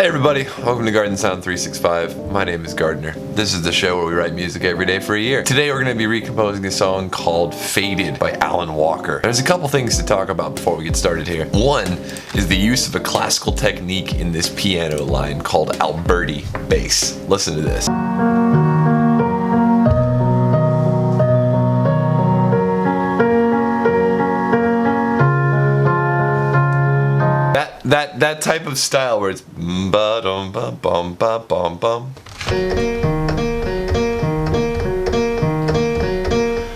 Hey everybody, welcome to GARDNSOUND 365. My name is Gardner. This is the show where we write music every day for a year. Today we're going to be recomposing a song called Faded by Alan Walker. There's a couple things to talk about before we get started here. One is the use of a classical technique in this piano line called Alberti bass. Listen to this. That type of style where it's ba dum ba bum ba bum bum.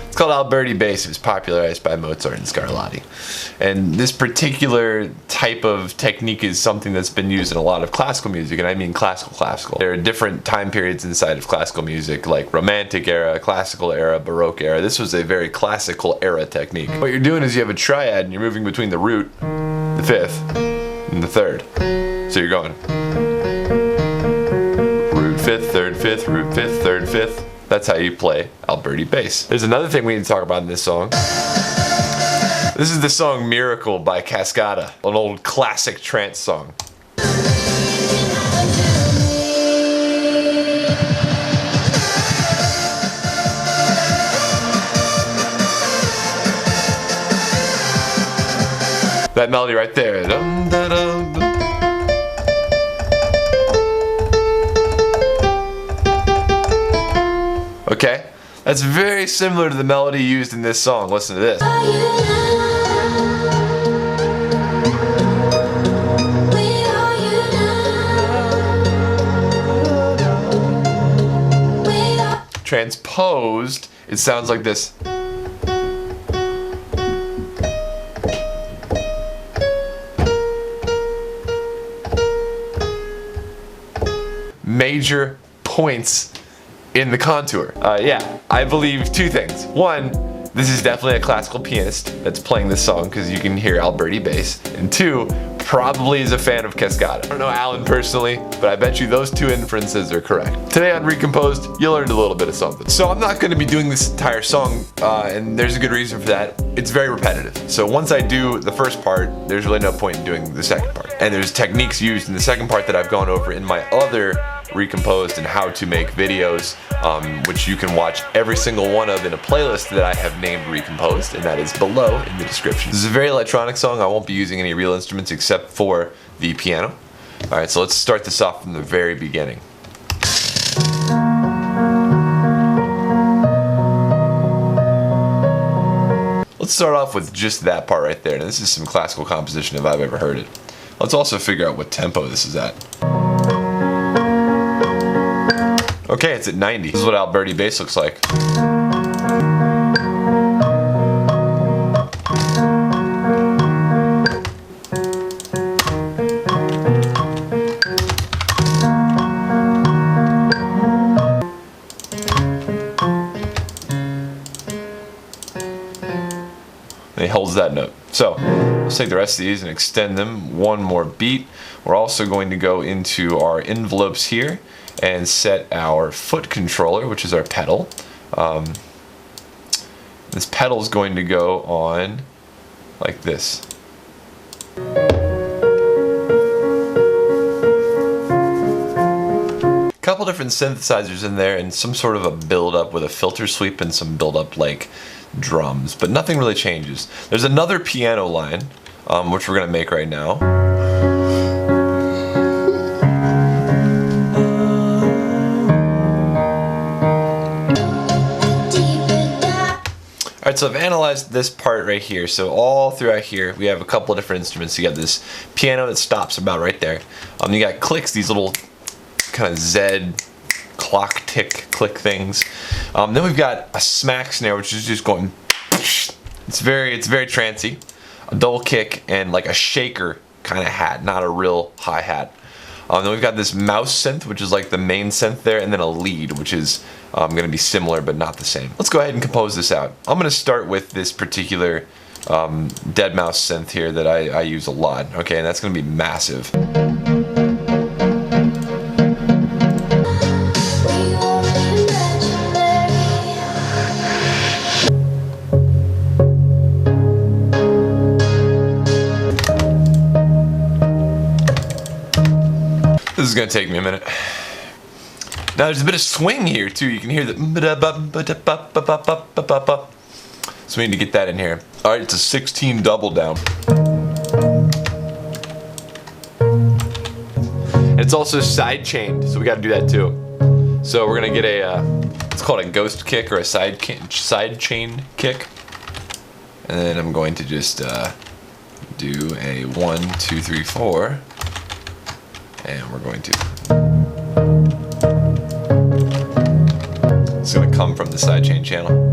It's called Alberti bass. It was popularized by Mozart and Scarlatti. And this particular type of technique is something that's been used in a lot of classical music, and I mean classical. There are different time periods inside of classical music, like Romantic era, Classical era, Baroque era. This was a very classical era technique. What you're doing is you have a triad and you're moving between the root, the fifth, and the third. So you're going root, fifth, third, fifth, root, fifth, third, fifth. That's how you play Alberti bass. There's another thing we need to talk about in this song. This is the song Miracle by Cascada, an old classic trance song. That melody right there. Dum, da, dum, dum. Okay, that's very similar to the melody used in this song. Listen to this. Transposed, it sounds like this. Major points in the contour. Yeah, I believe two things. One, this is definitely a classical pianist that's playing this song because you can hear Alberti bass. And two, probably is a fan of Cascada. I don't know Alan personally, but I bet you those two inferences are correct. Today on Recomposed, you learned a little bit of something. So I'm not going to be doing this entire song, and there's a good reason for that. It's very repetitive. So once I do the first part, there's really no point in doing the second part. And there's techniques used in the second part that I've gone over in my other Recomposed and how to make videos, which you can watch every single one of in a playlist that I have named Recomposed, and that is below in the description. This is a very electronic song. I won't be using any real instruments except for the piano. Alright, so let's start this off from the very beginning. Let's start off with just that part right there. Now, this is some classical composition if I've ever heard it. Let's also figure out what tempo this is at. Okay, it's at 90. This is what Alberti bass looks like. And he holds that note. So, let's take the rest of these and extend them one more beat. We're also going to go into our envelopes here and set our foot controller, which is our pedal. This pedal is going to go on like this. Couple different synthesizers in there and some sort of a build-up with a filter sweep and some build-up like drums, but nothing really changes. There's another piano line, which we're going to make right now. Alright, so I've analyzed this part right here. So all throughout here, we have a couple of different instruments. You got this piano that stops about right there. You got clicks, these little kind of Z clock tick click things. Then we've got a smack snare, which is just going. It's very trancey. A double kick and like a shaker kind of hat, not a real hi hat. Then we've got this mouse synth, which is like the main synth there, and then a lead, which is going to be similar but not the same. Let's go ahead and compose this out. I'm going to start with this particular dead mouse synth here that I use a lot. Okay, and that's going to be massive. This is gonna take me a minute. Now there's a bit of swing here too. You can hear the. So we need to get that in here. All right, it's a 16 double down. It's also side chained, so we got to do that too. So we're gonna get a. It's called a ghost kick or a side chain kick, and then I'm going to just do a 1, 2, 3, 4, and we're going to. It's gonna come from the sidechain channel.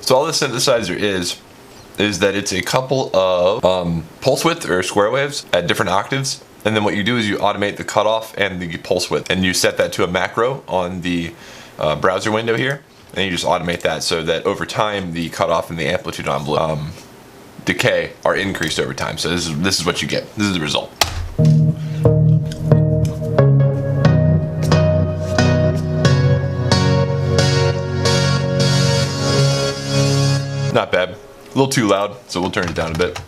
So all the synthesizer is that it's a couple of pulse width or square waves at different octaves, and then what you do is you automate the cutoff and the pulse width, and you set that to a macro on the browser window here, and you just automate that so that over time the cutoff and the amplitude envelope decay are increased over time. So this is what you get. This is the result. Not bad. A little too loud, so we'll turn it down a bit.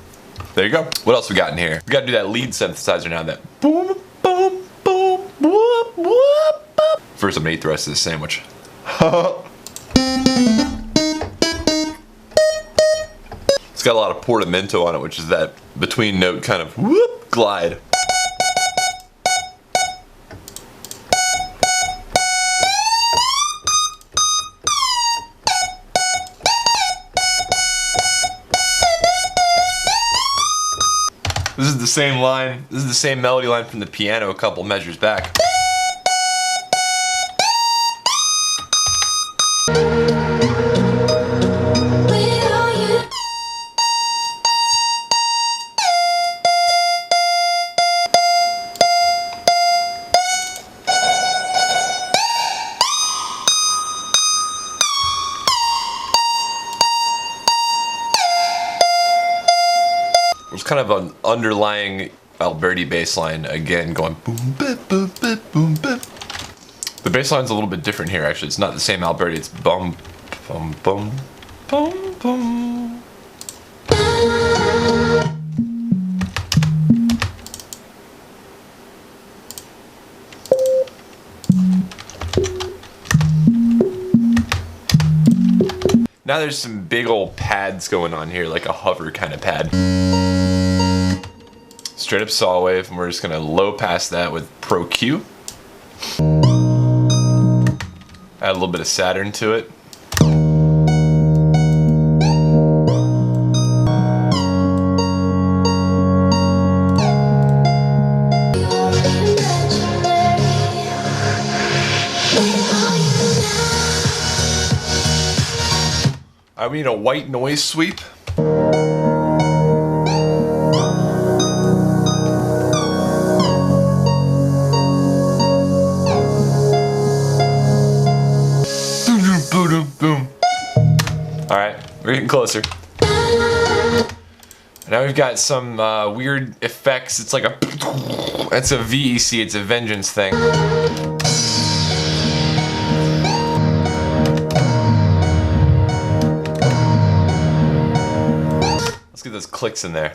There you go. What else we got in here? We got to do that lead synthesizer now. That boom, boom, boom, whoop, whoop, whoop. First, I'm gonna eat the rest of this sandwich. It's got a lot of portamento on it, which is that between note kind of whoop glide. This is the same line. This is the same melody line from the piano a couple measures back. There's kind of an underlying Alberti bass line again going boom, bip, boom, bip, boom, bip. The bass line's a little bit different here actually. It's not the same Alberti, it's bum, bum, bum, bum, bum. Now there's some big old pads going on here, like a hover kind of pad. Straight up saw wave, and we're just gonna low pass that with Pro Q. Add a little bit of Saturn to it. We need a white noise sweep. Boom. Alright, we're getting closer. Now we've got some weird effects. It's like a... It's a VEC, it's a vengeance thing. Let's get those clicks in there.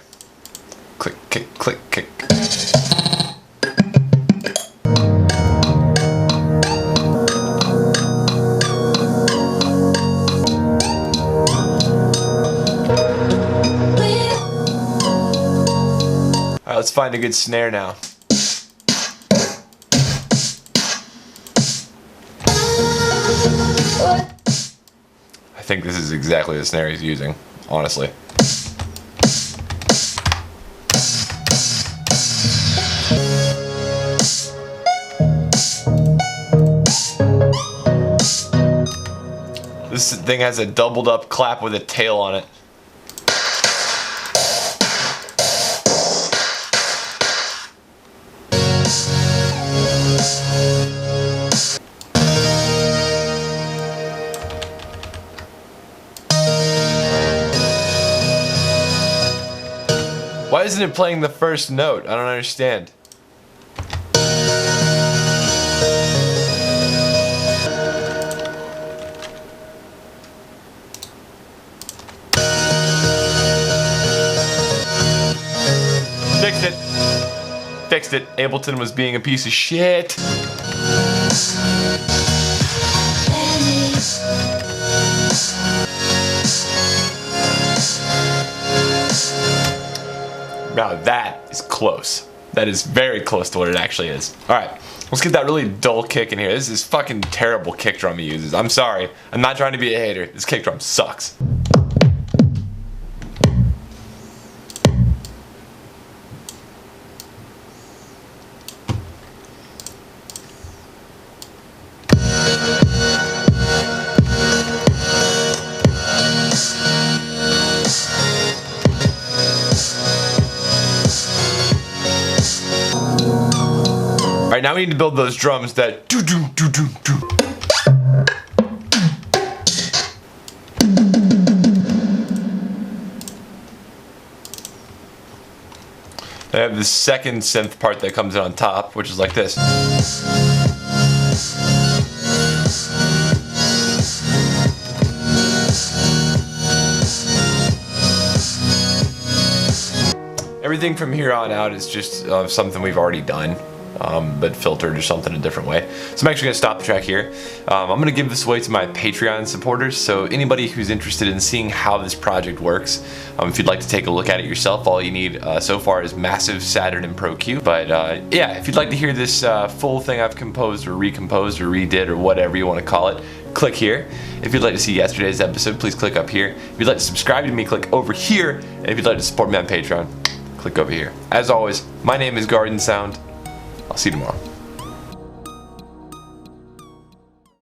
Click, kick, click, kick. Alright, let's find a good snare now. I think this is exactly the snare he's using, honestly. This thing has a doubled up clap with a tail on it. Why isn't it playing the first note? I don't understand. fixed it. Ableton was being a piece of shit. Now that is close. That is very close to what it actually is. All right, let's get that really dull kick in here. This is fucking terrible kick drum he uses. I'm sorry. I'm not trying to be a hater. This kick drum sucks. Alright, now we need to build those drums that do do do do do. I have the second synth part that comes in on top, which is like this. Everything from here on out is just something we've already done. But filtered or something a different way. So I'm actually gonna stop the track here. I'm gonna give this away to my Patreon supporters, so anybody who's interested in seeing how this project works, if you'd like to take a look at it yourself, all you need so far is massive Saturn and Pro Q. But yeah, if you'd like to hear this full thing I've composed or recomposed or redid or whatever you want to call it, click here. If you'd like to see yesterday's episode, please click up here. If you'd like to subscribe to me, click over here. And if you'd like to support me on Patreon, click over here. As always, my name is GARDNSOUND. I'll see you tomorrow.